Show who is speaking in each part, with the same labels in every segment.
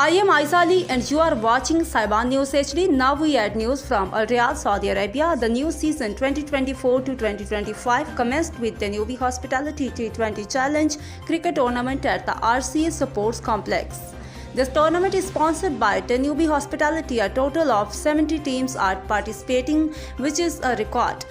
Speaker 1: I am Aisali and you are watching Saiban News HD. Now we add news from Al Riyadh, Saudi Arabia. The new season 2024 to 2025 commenced with Danub Hospitality T20 Challenge Cricket Tournament at the RCA Sports Complex. This tournament is sponsored by Danub Hospitality. A total of 70 teams are participating, which is a record.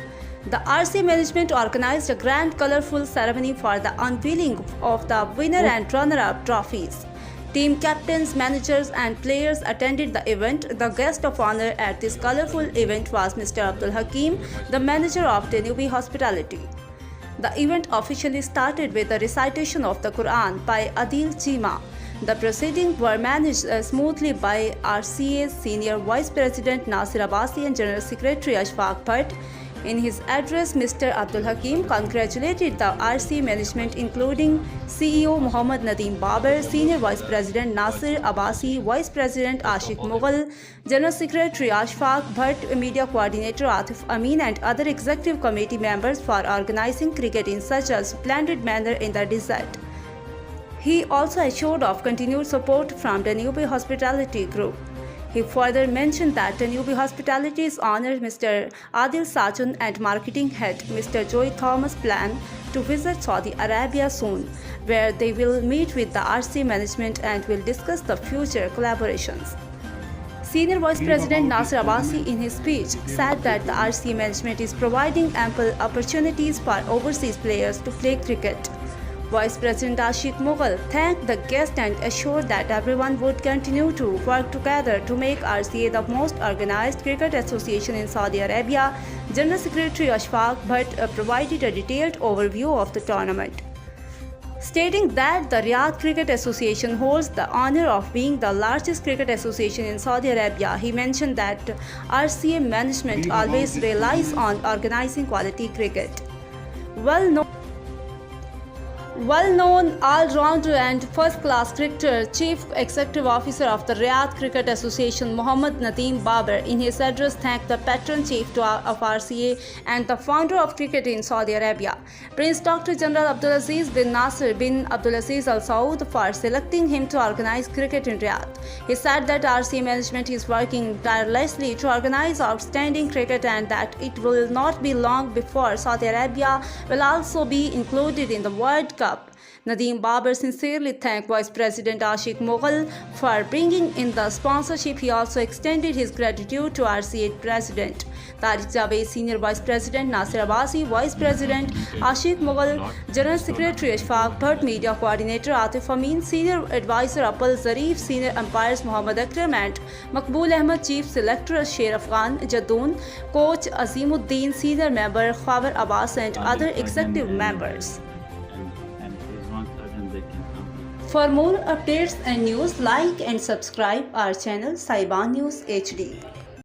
Speaker 1: The RCA management organized a grand colorful ceremony for the unveiling of the winner and runner-up trophies. Team captains, managers and players attended the event. The guest of honor at this colorful event was Mr. Abdul Hakim, the manager of Danub Hospitality. The event officially started with the recitation of the Quran by Adil Chima. The proceedings were managed smoothly by RCA's Senior Vice President Nasir Abbasi and General Secretary Ashfaq Bhatt. In his address, Mr. Abdul Hakim congratulated the RCA management including CEO Muhammad Nadeem Babar, Senior Vice President Nasir Abbasi, Vice President Ashiq Mughal, General Secretary Ashfaq Bhatt, Media Coordinator Atif Amin and other executive committee members for organizing cricket in such a splendid manner in the desert. He also assured of continued support from the Danub Hospitality Group. He further mentioned that Danub Hospitality's owner Mr. Adil Sachun and marketing head Mr. Joy Thomas plan to visit Saudi Arabia soon, where they will meet with the RCA management and will discuss the future collaborations. Senior Vice President Nasir Abbasi in his speech said that the RCA management is providing ample opportunities for overseas players to play cricket. Vice President Ashiq Mughal thanked the guests and assured that everyone would continue to work together to make RCA the most organized cricket association in Saudi Arabia. General Secretary Ashfaq Bhatt provided a detailed overview of the tournament, stating that the Riyadh Cricket Association holds the honor of being the largest cricket association in Saudi Arabia. He mentioned that RCA management always relies on organizing quality cricket. Well-known all-rounder and first-class cricketer, Chief Executive Officer of the Riyadh Cricket Association, Muhammad Nadeem Babar, in his address thanked the patron chief of RCA and the founder of cricket in Saudi Arabia, Prince Dr. General Abdulaziz bin Nasser bin Abdulaziz Al Saud, for selecting him to organize cricket in Riyadh. He said that RCA management is working tirelessly to organize outstanding cricket and that it will not be long before Saudi Arabia will also be included in the World Cup. Nadeem Babar sincerely thanked Vice President Ashiq Mughal for bringing in the sponsorship. He also extended his gratitude to RCA President Tariq Javed, Senior Vice President Nasir Abbasi, Vice President Ashiq Mughal, General Secretary Ashfaq Bhatt, Media Coordinator Atif Amin, Senior Advisor Apal Zarif, Senior Umpires Muhammad Akram and Maqbool Ahmed, Chief Selector Sher Afghan Jaddoon, Coach Azimuddin, Senior Member Khawar Abbas and other executive members. For more updates and news, like and subscribe our channel Saiban News HD.